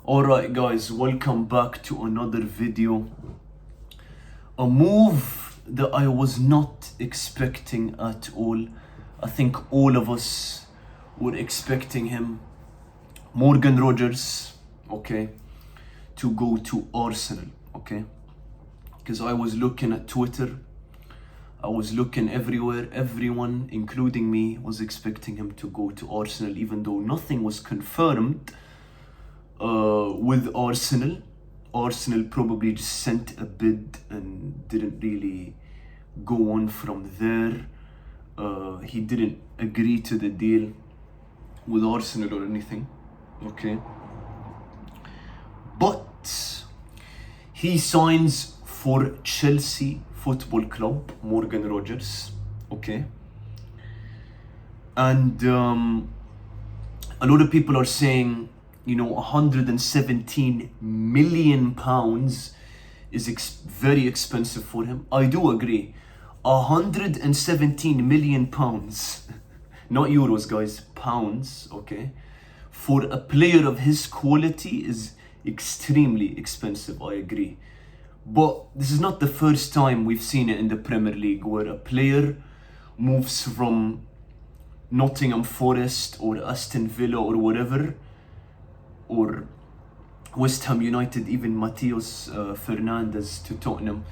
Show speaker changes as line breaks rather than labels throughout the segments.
Alright guys, welcome back to another video. A move that I was not expecting at all. I think all of us were expecting him, Morgan Rogers, okay, to go to Arsenal, okay? Because I was looking at Twitter, I was looking everywhere, everyone, including me, was expecting him to go to Arsenal, even though nothing was confirmed with Arsenal. Arsenal probably just sent a bid and didn't really go on from there. He didn't agree to the deal with Arsenal or anything, okay? But he signs for Chelsea Football Club, Morgan Rogers, okay? And a lot of people are saying, you know, 117 million pounds is very expensive for him. I do agree. 117 million pounds, not euros, guys, pounds, okay, for a player of his quality is extremely expensive. I agree. But this is not the first time we've seen it in the Premier League where a player moves from Nottingham Forest or Aston Villa or whatever, or West Ham United, even Matheus Fernandes to Tottenham.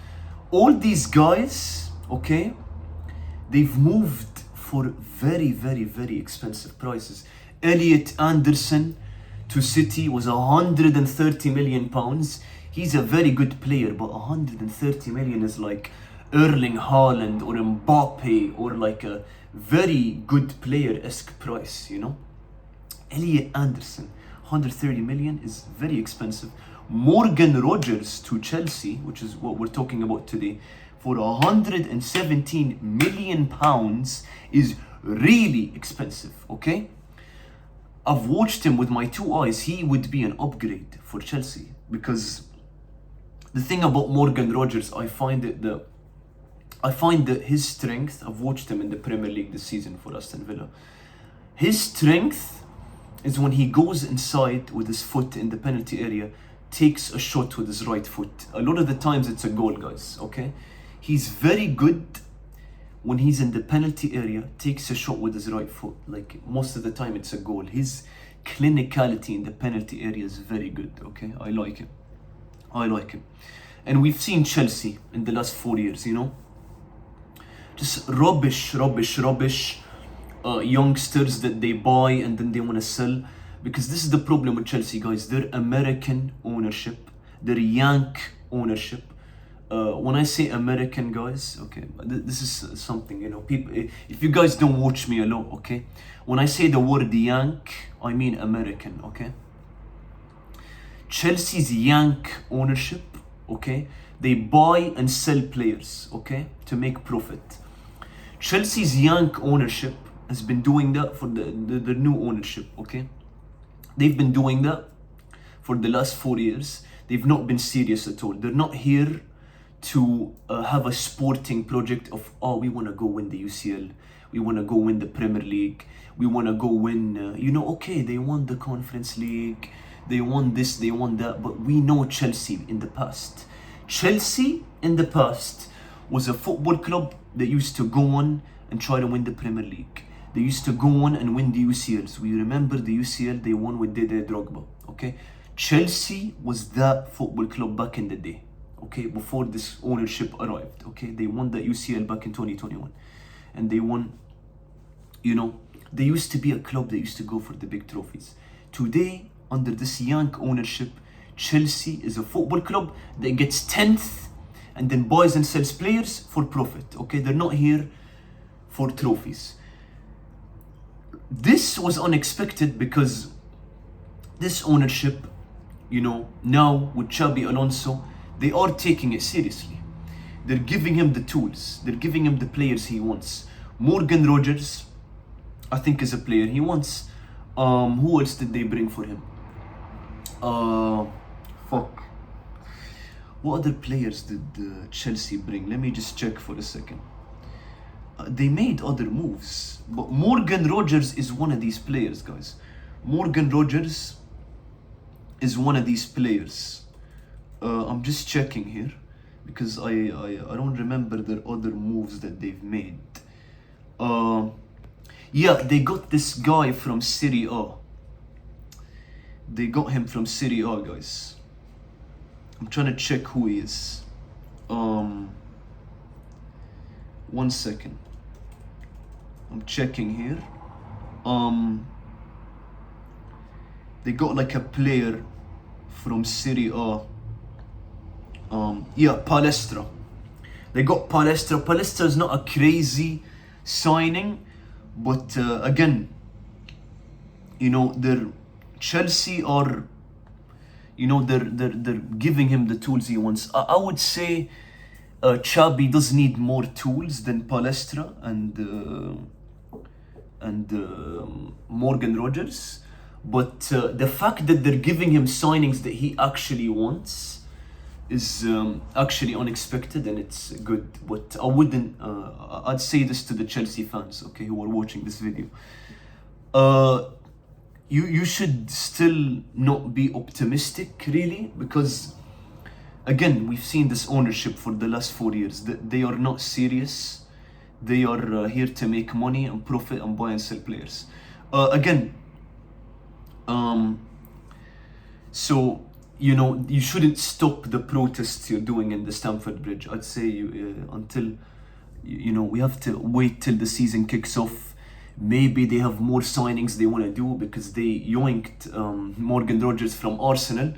All these guys, okay, they've moved for very, very, very expensive prices. Elliot Anderson to City was 130 million pounds. He's a very good player, but 130 million is like Erling Haaland or Mbappe or like a very good player-esque price, you know? Elliot Anderson, 130 million is very expensive. Morgan Rogers to Chelsea, which is what we're talking about today, for 117 million pounds is really expensive, okay? I've watched him with my two eyes. He would be an upgrade for Chelsea, because the thing about Morgan Rogers, I find that his strength, I've watched him in the Premier League this season for Aston Villa. His strength is when he goes inside with his foot in the penalty area, takes a shot with his right foot. A lot of the times it's a goal, guys, okay? He's very good when he's in the penalty area, takes a shot with his right foot. Like, most of the time it's a goal. His clinicality in the penalty area is very good, okay? I like him. And we've seen Chelsea in the last 4 years, you know? Just rubbish youngsters that they buy and then they want to sell. Because this is the problem with Chelsea, guys. They're American ownership. They're Yank ownership. When I say American, guys, okay, this is something, you know, people, if you guys don't watch me a lot, okay, when I say the word Yank, I mean American, okay? Chelsea's Yank ownership, okay, they buy and sell players, okay, to make profit. Chelsea's Yank ownership has been doing that for the new ownership, okay? They've been doing that for the last 4 years. They've not been serious at all. They're not here to have a sporting project of, oh, we want to go win the UCL, we want to go win the Premier League, we want to go win, you know, okay, they won the Conference League, they won this, they won that, but we know Chelsea in the past. Chelsea in the past was a football club that used to go on and try to win the Premier League. They used to go on and win the UCLs. We remember the UCL they won with Didier Drogba, okay? Chelsea was that football club back in the day, okay? Before this ownership arrived, okay? They won the UCL back in 2021. And they won, you know, they used to be a club that used to go for the big trophies. Today, under this Yank ownership, Chelsea is a football club that gets 10th and then buys and sells players for profit, okay? They're not here for trophies. This was unexpected because this ownership, you know, now with Xabi Alonso, they are taking it seriously. They're giving him the tools. They're giving him the players he wants. Morgan Rogers, I think, is a player he wants. Who else did they bring for him? What other players did Chelsea bring? Let me just check for a second. They made other moves, but Morgan Rogers is one of these players, guys. Morgan Rogers is one of these players. I'm just checking here because I don't remember their other moves that they've made. Yeah, they got this guy from Serie A. They got him from Serie A, guys. I'm trying to check who he is. 1 second. I'm checking here. They got like a player from Serie A. Yeah, Palestra. They got Palestra. Palestra is not a crazy signing, but again, you know, Chelsea are, you know, they're giving him the tools he wants. I would say Xabi does need more tools than Palestra and Morgan Rogers, but the fact that they're giving him signings that he actually wants is actually unexpected, and it's good. But I wouldn't. I'd say this to the Chelsea fans, okay, who are watching this video. You should still not be optimistic, really, because again, we've seen this ownership for the last 4 years. They are not serious. They are here to make money and profit and buy and sell players. So, you know, you shouldn't stop the protests you're doing in the Stamford Bridge. I'd say until, you know, we have to wait till the season kicks off. Maybe they have more signings they want to do because they yoinked Morgan Rogers from Arsenal.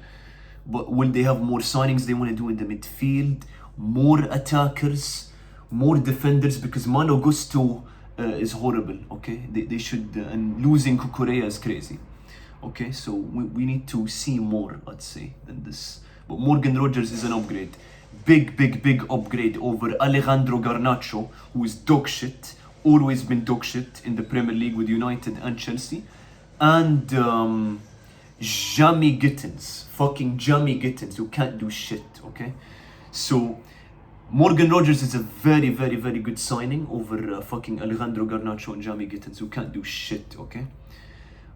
But will they have more signings they want to do in the midfield? More attackers, more defenders, because Malo Gusto is horrible, okay? They should, and losing Cucurella is crazy. Okay, so we need to see more, I'd say, than this. But Morgan Rogers is an upgrade. Big upgrade over Alejandro Garnacho, who is dog shit. Always been dog shit in the Premier League with United and Chelsea. And Jamie Gittins. Fucking Jamie Gittins, who can't do shit, okay? So, Morgan Rogers is a very good signing over fucking Alejandro Garnacho and Jamie Gittins, who can't do shit, okay?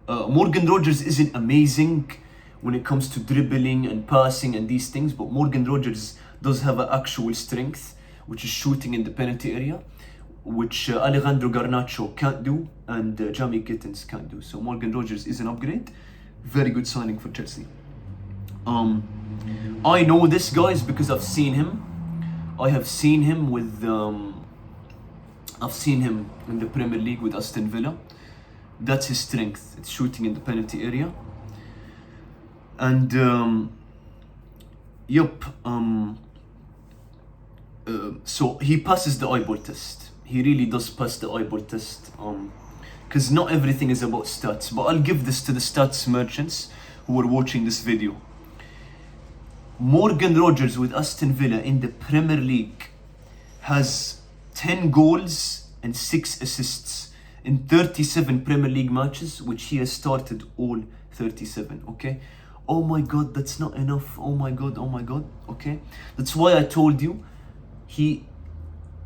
Morgan Rogers isn't amazing when it comes to dribbling and passing and these things, but Morgan Rogers does have an actual strength, which is shooting in the penalty area, which Alejandro Garnacho can't do and Jamie Gittins can't do. So Morgan Rogers is an upgrade. Very good signing for Chelsea. I know this, guys, because I've seen him. I have seen him with I've seen him in the Premier League with Aston Villa. That's his strength. It's shooting in the penalty area. And so he passes the eyeball test. He really does pass the eyeball test. Because not everything is about stats. But I'll give this to the stats merchants who are watching this video. Morgan Rogers with Aston Villa in the Premier League has 10 goals and 6 assists in 37 Premier League matches, which he has started all 37, okay? Oh my God, that's not enough. Oh my God, okay? That's why I told you,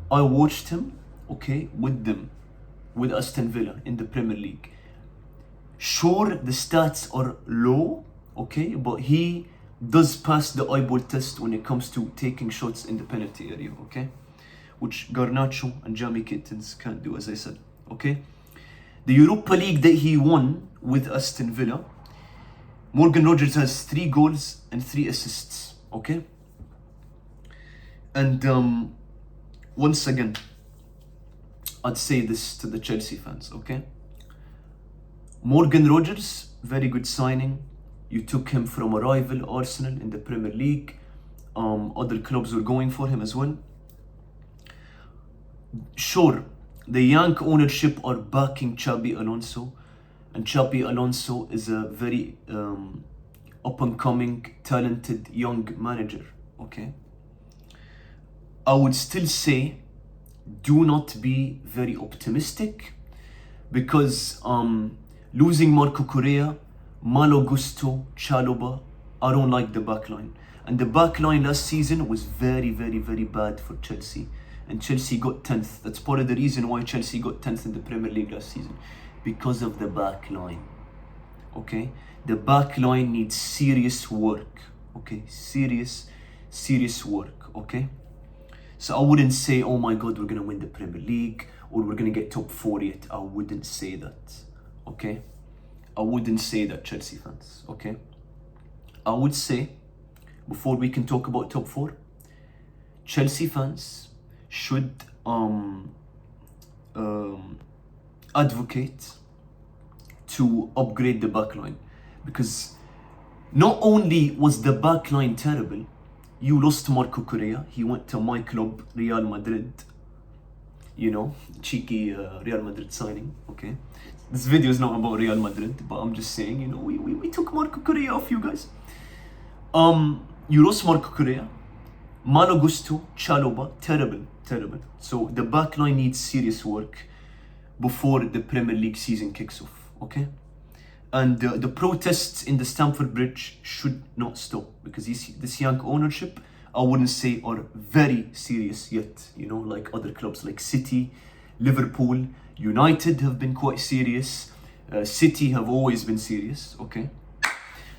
I watched him, okay, with Aston Villa in the Premier League. Sure, the stats are low, okay, but he does pass the eyeball test when it comes to taking shots in the penalty area, okay? Which Garnacho and Jamie Gittins can't do, as I said, okay? The Europa League that he won with Aston Villa, Morgan Rogers has 3 goals and 3 assists, okay? And once again, I'd say this to the Chelsea fans, okay? Morgan Rogers, very good signing. You took him from a rival, Arsenal, in the Premier League. Other clubs were going for him as well. Sure, the young ownership are backing Xabi Alonso. And Xabi Alonso is a very up-and-coming, talented, young manager, okay? I would still say, do not be very optimistic, because losing Marco Correa, Malo Gusto, Chalobah, I don't like the backline. And the backline last season was very bad for Chelsea. And Chelsea got 10th. That's part of the reason why Chelsea got 10th in the Premier League last season. Because of the backline. okay? The back line needs serious work, okay? Serious work, okay? So I wouldn't say, oh my God, we're gonna win the Premier League or we're gonna get top 4 yet. I wouldn't say that, okay? I wouldn't say that, Chelsea fans, okay? I would say, before we can talk about top 4, Chelsea fans should advocate to upgrade the backline, because not only was the backline terrible, you lost Marco Correa. He went to my club, Real Madrid. You know, cheeky Real Madrid signing, okay? This video is not about Real Madrid, but I'm just saying, you know, we took Marco Correa off you guys. You lost Marco Correa. Malo Gusto, Chalobah, terrible. So the backline needs serious work before the Premier League season kicks off, okay? And the protests in the Stamford Bridge should not stop, because this young ownership, I wouldn't say are very serious yet, you know, like other clubs like City, Liverpool, United have been quite serious. City have always been serious, okay?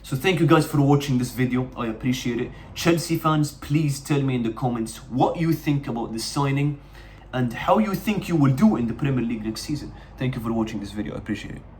So thank you guys for watching this video. I appreciate it. Chelsea fans, please tell me in the comments what you think about this signing and how you think you will do in the Premier League next season. Thank you for watching this video. I appreciate it.